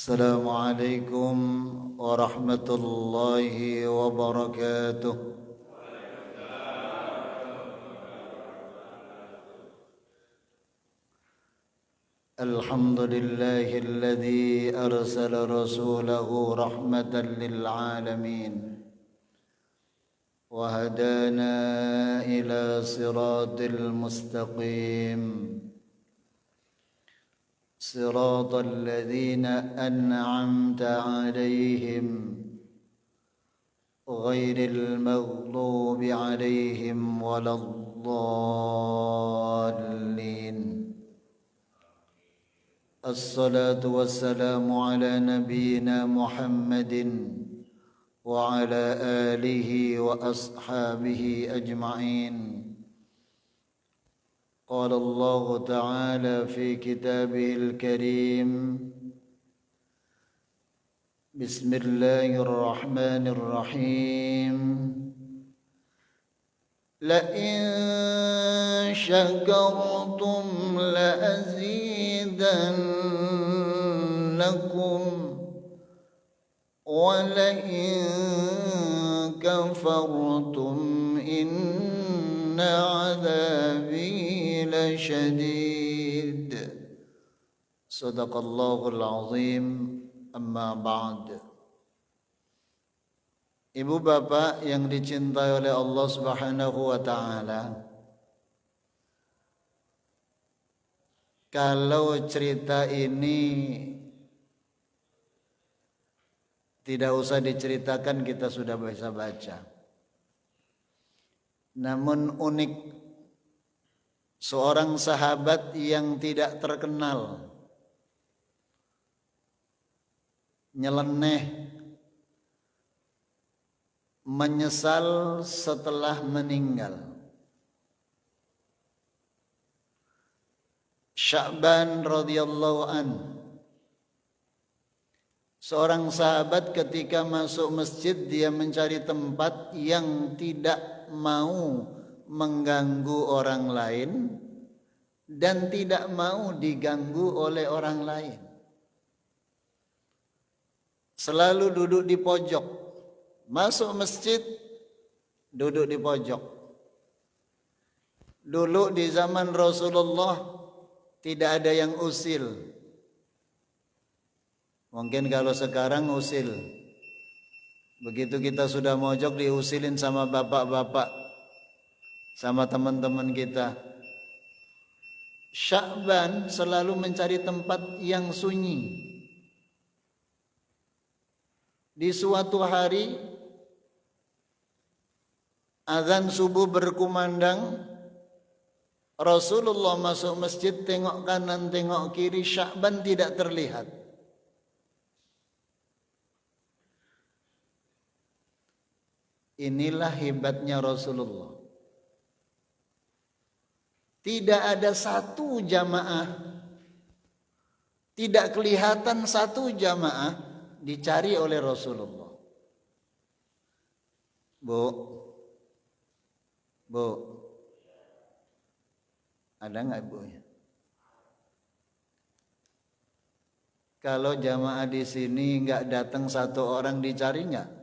Assalamualaikum warahmatullahi wabarakatuh. Alhamdulillahilladzi arsala rasulahu rahmatan lil alamin wa hadana ila siratil mustaqim. صراط الذين أنعمت عليهم غير المغضوب عليهم ولا الضالين. الصلاة والسلام على نبينا محمد وعلى آله وأصحابه أجمعين. قال الله تعالى في كتابه الكريم: بسم الله الرحمن الرحيم. لئن شكرتم لأزيدنكم ولئن كفرتم إن عذابي syadid. Sadaqallahul azim. Amma ba'd. Ibu bapak yang dicintai oleh Allah Subhanahu wa taala, kalau cerita ini tidak usah diceritakan, kita sudah bisa baca. Namun unik, seorang sahabat yang tidak terkenal, nyeleneh, menyesal setelah meninggal. Sya'ban radhiyallahu an, seorang sahabat ketika masuk masjid dia mencari tempat yang tidak mau mengganggu orang lain dan tidak mau diganggu oleh orang lain. Selalu duduk di pojok. Masuk masjid, duduk di pojok. Dulu di zaman Rasulullah tidak ada yang usil. Mungkin kalau sekarang usil. Begitu kita sudah mojok diusilin sama bapak-bapak, sama teman-teman kita. Sya'ban selalu mencari tempat yang sunyi. Di suatu hari azan subuh berkumandang, Rasulullah masuk masjid, tengok kanan tengok kiri, Sya'ban tidak terlihat. Inilah hebatnya Rasulullah. Tidak ada satu jamaah, tidak kelihatan satu jamaah dicari oleh Rasulullah. Bu, ada nggak ibunya? Kalau jamaah di sini nggak datang satu orang, dicari nggak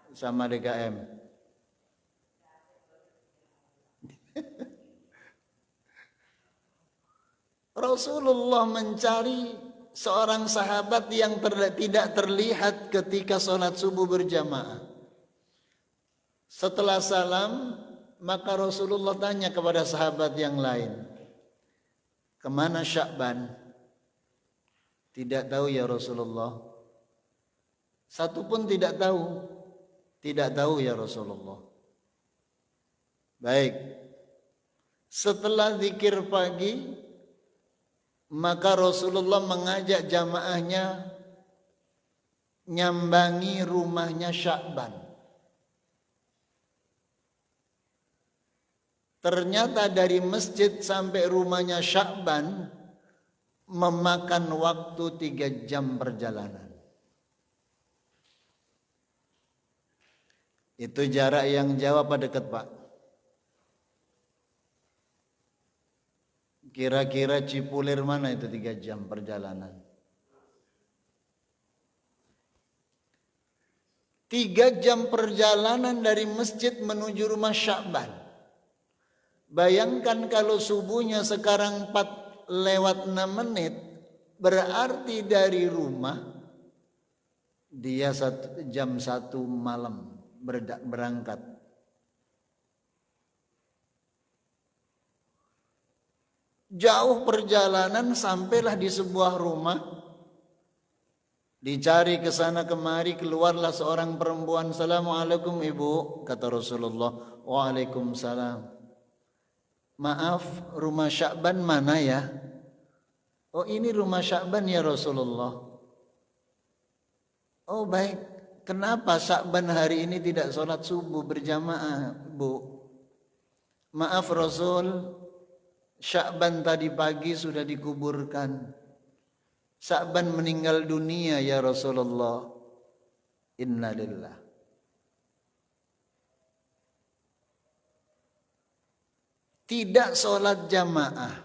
sama DKM? Rasulullah mencari seorang sahabat yang tidak terlihat ketika sholat subuh berjamaah. Setelah salam, maka Rasulullah tanya kepada sahabat yang lain, kemana Sya'ban? Tidak tahu ya Rasulullah. Satu pun tidak tahu. Tidak tahu ya Rasulullah. Baik. Setelah zikir pagi, maka Rasulullah mengajak jamaahnya nyambangi rumahnya Sya'ban. Ternyata dari masjid sampai rumahnya Sya'ban memakan waktu 3 jam perjalanan. Itu jarak yang jauh apa dekat, Pak? Kira-kira Cipulir mana itu 3 jam perjalanan? 3 jam perjalanan dari masjid menuju rumah Sya'ban. Bayangkan kalau subuhnya sekarang 4:06, berarti dari rumah dia jam 1 malam berangkat. Jauh perjalanan, sampailah di sebuah rumah. Dicari ke sana kemari, keluarlah seorang perempuan. "Assalamualaikum ibu," kata Rasulullah. "Waalaikumsalam. Maaf, rumah Sya'ban mana ya?" "Oh, ini rumah Sya'ban ya Rasulullah." "Oh baik, kenapa Sya'ban hari ini tidak sholat subuh berjamaah, Bu?" "Maaf Rasul, Sya'ban tadi pagi sudah dikuburkan. Sya'ban meninggal dunia ya Rasulullah." Innalillah. Tidak sholat jamaah,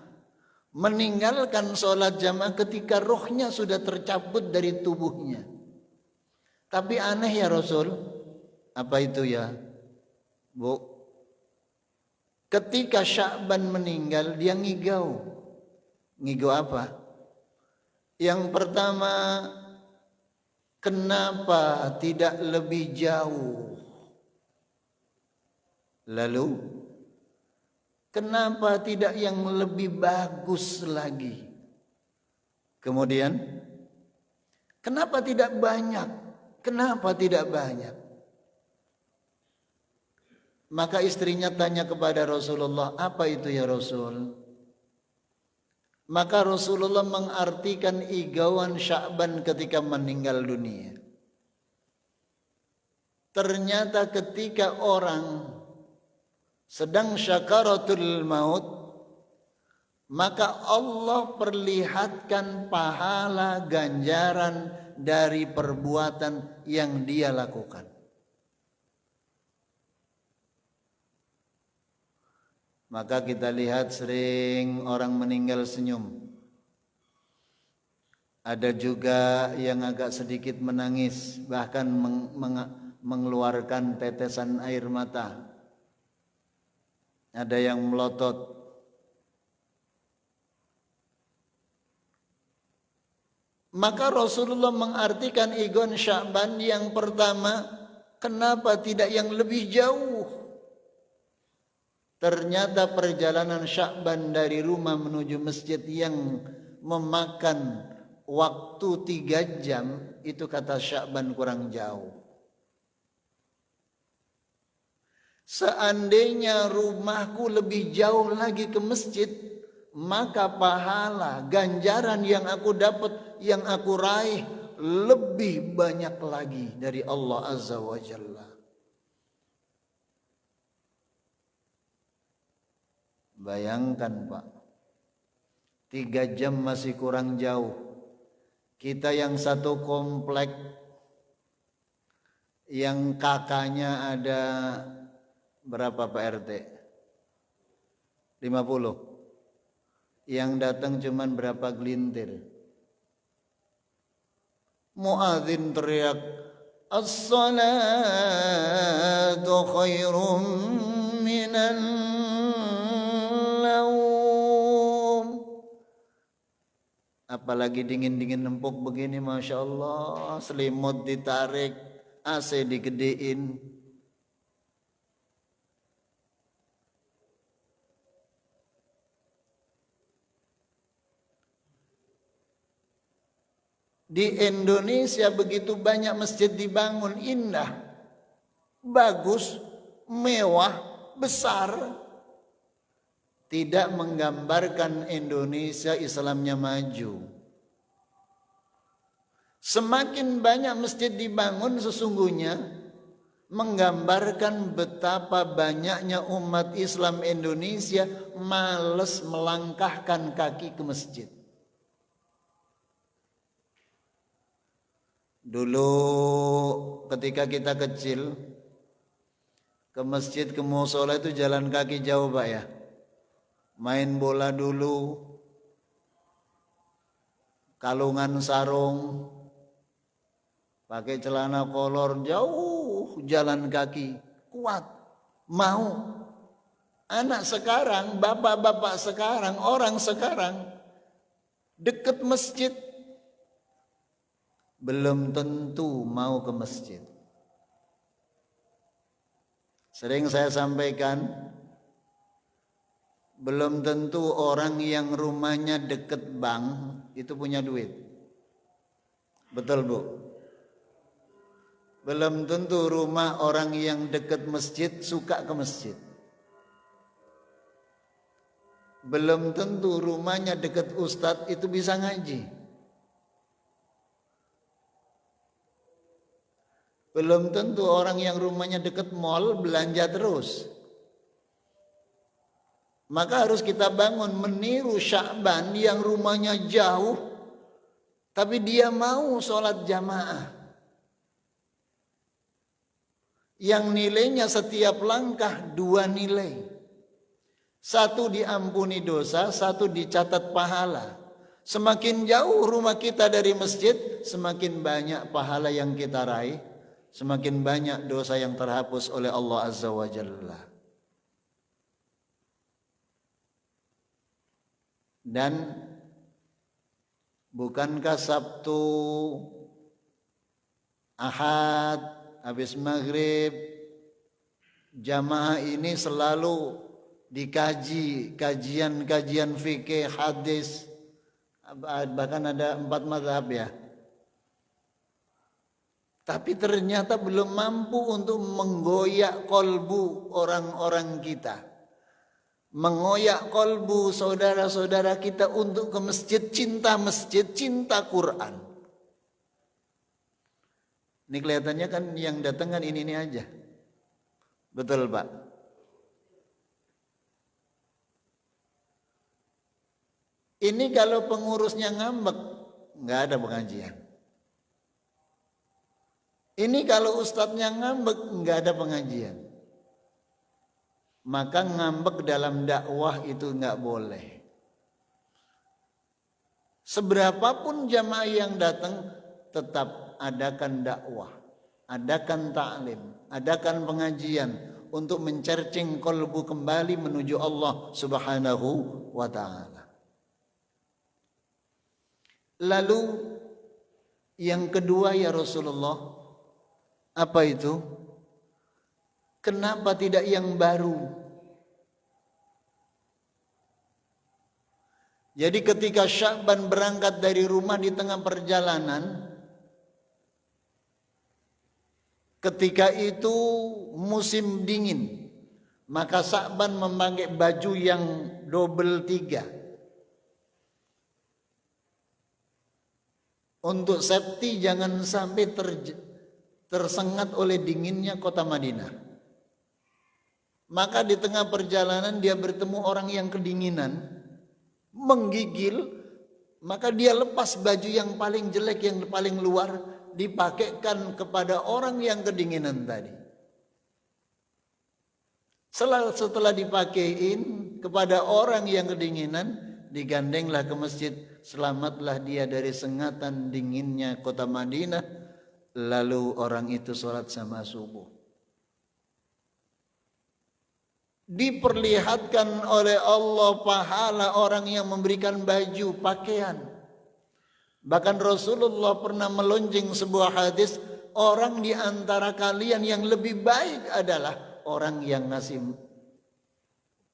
meninggalkan sholat jamaah ketika rohnya sudah tercabut dari tubuhnya. Tapi aneh ya Rasul. Apa itu ya, Bu? Ketika Sya'ban meninggal, dia ngigau. Ngigau apa? Yang pertama, kenapa tidak lebih jauh? Lalu, kenapa tidak yang lebih bagus lagi? Kemudian, kenapa tidak banyak? Kenapa tidak banyak? Maka istrinya tanya kepada Rasulullah, "Apa itu ya Rasul?" Maka Rasulullah mengartikan igauan Sya'ban ketika meninggal dunia. Ternyata ketika orang sedang syakaratul maut, maka Allah perlihatkan pahala ganjaran dari perbuatan yang dia lakukan. Maka kita lihat sering orang meninggal senyum. Ada juga yang agak sedikit menangis, bahkan mengeluarkan tetesan air mata. Ada yang melotot. Maka Rasulullah mengartikan igon Sya'ban yang pertama, kenapa tidak yang lebih jauh? Ternyata perjalanan Sya'ban dari rumah menuju masjid yang memakan waktu 3 jam, itu kata Sya'ban kurang jauh. Seandainya rumahku lebih jauh lagi ke masjid, maka pahala, ganjaran yang aku dapat, yang aku raih lebih banyak lagi dari Allah Azza wa Jalla. Bayangkan Pak, 3 jam masih kurang jauh. Kita yang satu komplek, yang kakaknya ada berapa Pak RT? 50. Yang datang cuman berapa gelintir. Muadzin teriak, "As-salatu khairum minan naum." Apalagi dingin-dingin empuk begini, Masya Allah, selimut ditarik, AC digedein. Di Indonesia begitu banyak masjid dibangun, indah, bagus, mewah, besar. Tidak menggambarkan Indonesia Islamnya maju. Semakin banyak masjid dibangun sesungguhnya menggambarkan betapa banyaknya umat Islam Indonesia malas melangkahkan kaki ke masjid. Dulu ketika kita kecil, ke masjid, ke musola itu jalan kaki jauh Pak ya. Main bola dulu, kalungan sarung, pakai celana kolor jauh jalan kaki, kuat, mau. Anak sekarang, bapak-bapak sekarang, orang sekarang dekat masjid belum tentu mau ke masjid. Sering saya sampaikan, belum tentu orang yang rumahnya dekat bank itu punya duit. Betul, Bu? Belum tentu rumah orang yang dekat masjid suka ke masjid. Belum tentu rumahnya dekat ustadz itu bisa ngaji. Belum tentu orang yang rumahnya dekat mall belanja terus. Maka harus kita bangun meniru Sya'ban yang rumahnya jauh, tapi dia mau sholat jamaah. Yang nilainya setiap langkah 2 nilai. 1 diampuni dosa, 1 dicatat pahala. Semakin jauh rumah kita dari masjid, semakin banyak pahala yang kita raih, semakin banyak dosa yang terhapus oleh Allah Azza wa Jalla. Dan bukankah Sabtu, Ahad, habis maghrib, jamaah ini selalu dikaji, kajian-kajian fikih, hadis, bahkan ada 4 mazhab ya. Tapi ternyata belum mampu untuk menggoyak kolbu orang-orang kita. Mengoyak kolbu saudara-saudara kita untuk ke masjid, cinta Quran. Ini kelihatannya kan yang datang kan ini aja. Betul, Pak? Ini kalau pengurusnya ngambek, nggak ada pengajian. Ini kalau ustadznya ngambek, nggak ada pengajian. Maka ngambek dalam dakwah itu nggak boleh. Seberapapun jamaah yang datang, tetap adakan dakwah, adakan ta'lim, adakan pengajian untuk mencercing kolbu kembali menuju Allah Subhanahu wa ta'ala. Lalu yang kedua ya Rasulullah, apa itu? Kenapa tidak yang baru? Jadi ketika Sya'ban berangkat dari rumah di tengah perjalanan, ketika itu musim dingin, maka Sya'ban memakai baju yang double 3 untuk safety, jangan sampai tersengat oleh dinginnya kota Madinah. Maka di tengah perjalanan dia bertemu orang yang kedinginan, menggigil, maka dia lepas baju yang paling jelek, yang paling luar, dipakaikan kepada orang yang kedinginan tadi. Setelah dipakaiin kepada orang yang kedinginan, digandenglah ke masjid, selamatlah dia dari sengatan dinginnya kota Madinah. Lalu orang itu sholat sama subuh. Diperlihatkan oleh Allah pahala orang yang memberikan baju, pakaian. Bahkan Rasulullah pernah melonjeng sebuah hadis, orang di antara kalian yang lebih baik adalah orang yang ngasih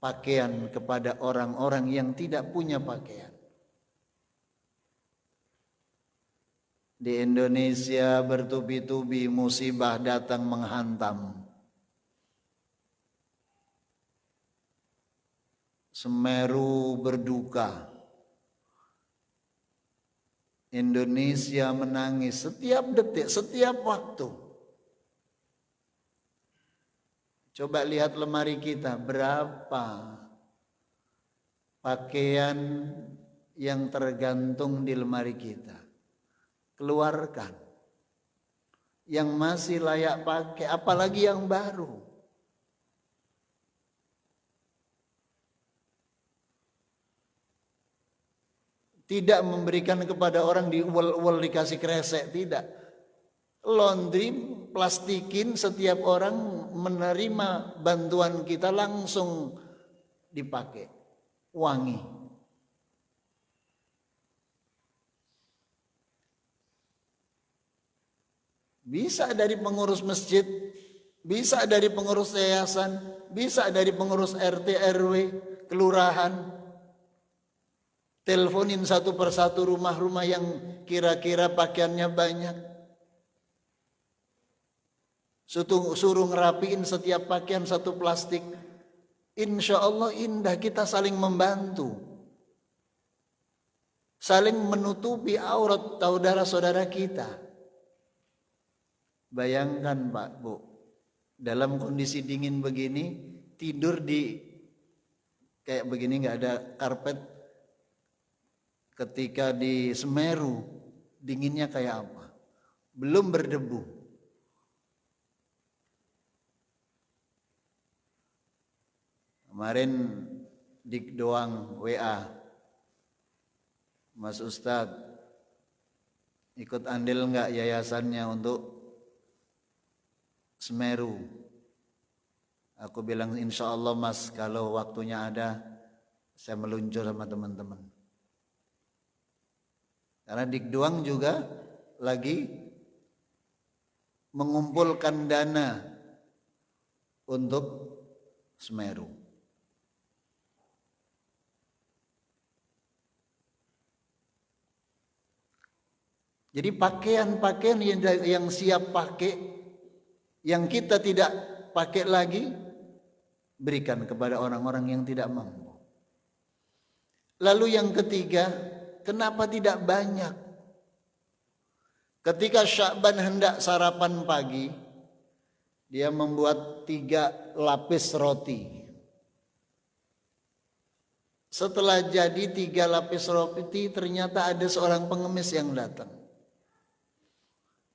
pakaian kepada orang-orang yang tidak punya pakaian. Di Indonesia bertubi-tubi musibah datang menghantam. Semeru berduka. Indonesia menangis setiap detik, setiap waktu. Coba lihat lemari kita, berapa pakaian yang tergantung di lemari kita. Keluarkan. Yang masih layak pakai, apalagi yang baru. Tidak memberikan kepada orang diuel-uel dikasih kresek, tidak. laundry, plastikin, setiap orang menerima bantuan kita langsung dipakai, wangi. Bisa dari pengurus masjid, bisa dari pengurus yayasan, bisa dari pengurus RT RW, kelurahan. Teleponin satu persatu rumah-rumah yang kira-kira pakaiannya banyak. Suruh ngerapiin setiap pakaian satu plastik. Insya Allah indah, kita saling membantu. Saling menutupi aurat saudara-saudara kita. Bayangkan Pak, Bu, dalam kondisi dingin begini, tidur di kayak begini nggak ada karpet. Ketika di Semeru, dinginnya kayak apa? Belum berdebu. Kemarin Dik Doang WA, Mas Ustadz, ikut andil nggak yayasannya untuk Semeru? Aku bilang insya Allah Mas, kalau waktunya ada, saya meluncur sama teman-teman. Karena Dik Doang juga lagi mengumpulkan dana untuk Semeru. Jadi pakaian-pakaian yang siap pakai, yang kita tidak pakai lagi, berikan kepada orang-orang yang tidak mampu. Lalu yang ketiga, kenapa tidak banyak? Ketika Sya'ban hendak sarapan pagi, dia membuat 3 lapis roti. Setelah jadi 3 lapis roti, ternyata ada seorang pengemis yang datang.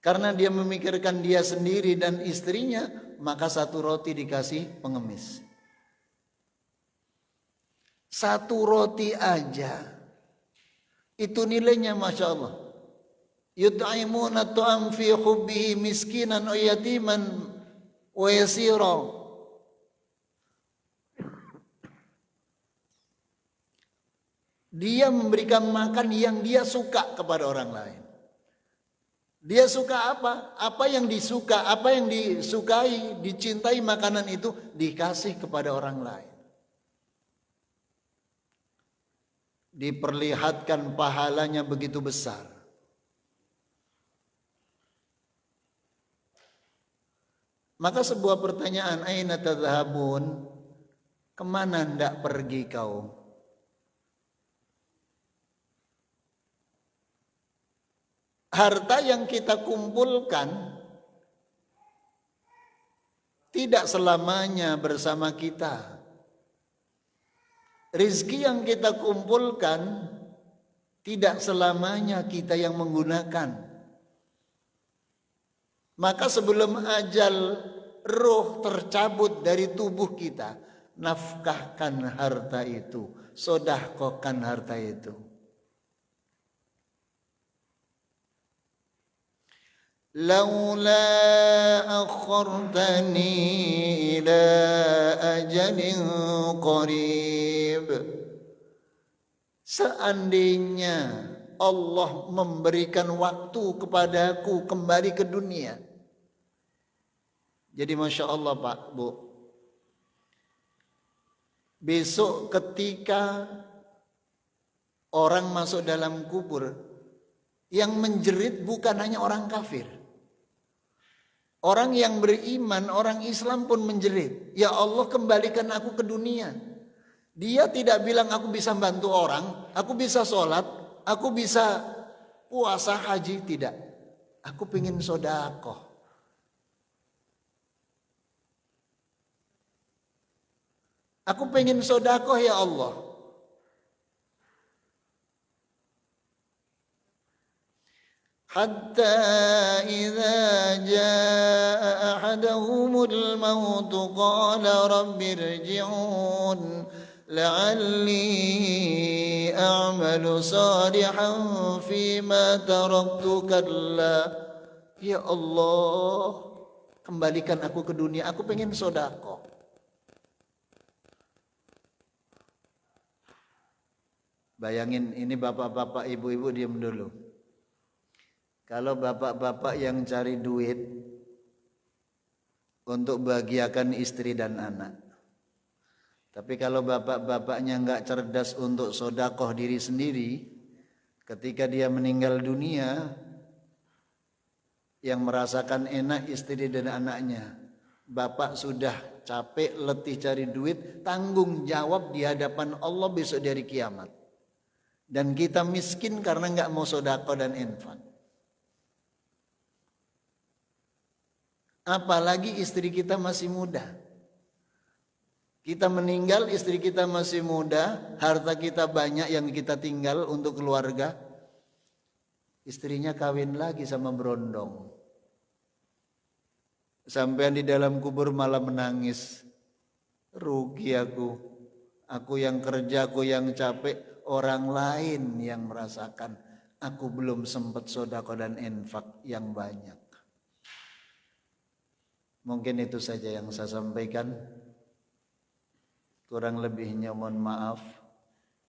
Karena dia memikirkan dia sendiri dan istrinya, maka 1 roti dikasih pengemis. 1 roti aja, itu nilainya Masya Allah. Yut'imuna tu'am fi hubbihi miskinan wa yatiman wa yasira. Dia memberikan makan yang dia suka kepada orang lain. Dia suka apa? Apa yang disuka, apa yang disukai, dicintai makanan itu dikasih kepada orang lain. Diperlihatkan pahalanya begitu besar. Maka sebuah pertanyaan, aina tadhhabun? Kemana hendak pergi kau? Harta yang kita kumpulkan tidak selamanya bersama kita. Rizki yang kita kumpulkan tidak selamanya kita yang menggunakan. Maka sebelum ajal roh tercabut dari tubuh kita, nafkahkan harta itu, sedekahkan harta itu. Laula akhartani ila ajalin qarib. Seandainya Allah memberikan waktu kepadaku kembali ke dunia. Jadi Masya Allah Pak, Bu, besok ketika orang masuk dalam kubur, yang menjerit bukan hanya orang kafir. Orang yang beriman, orang Islam pun menjerit, ya Allah kembalikan aku ke dunia. Dia tidak bilang aku bisa bantu orang, aku bisa sholat, aku bisa puasa haji, tidak. Aku pengen sedekah. Aku pengen sedekah ya Allah. Hatta idza jaa ahaduhumul maut qala rabbi irji'un la'alli a'malu salihan fima taraktu kalla Ya Allah, kembalikan aku ke dunia, aku pengen sodako. Bayangin ini bapak-bapak, ibu-ibu diam dulu. Kalau bapak-bapak yang cari duit untuk bahagiakan istri dan anak. Tapi kalau bapak-bapaknya nggak cerdas untuk sodakoh diri sendiri, ketika dia meninggal dunia, yang merasakan enak istri dan anaknya. Bapak sudah capek, letih cari duit, tanggung jawab di hadapan Allah besok dari kiamat. Dan kita miskin karena nggak mau sodako dan infak. Apalagi istri kita masih muda. Kita meninggal, istri kita masih muda, harta kita banyak yang kita tinggal untuk keluarga. Istrinya kawin lagi sama berondong. Sampai di dalam kubur malah menangis. Rugi aku. Aku yang kerja, aku yang capek, orang lain yang merasakan. Aku belum sempat sodako dan infak yang banyak. Mungkin itu saja yang saya sampaikan. Kurang lebihnya mohon maaf.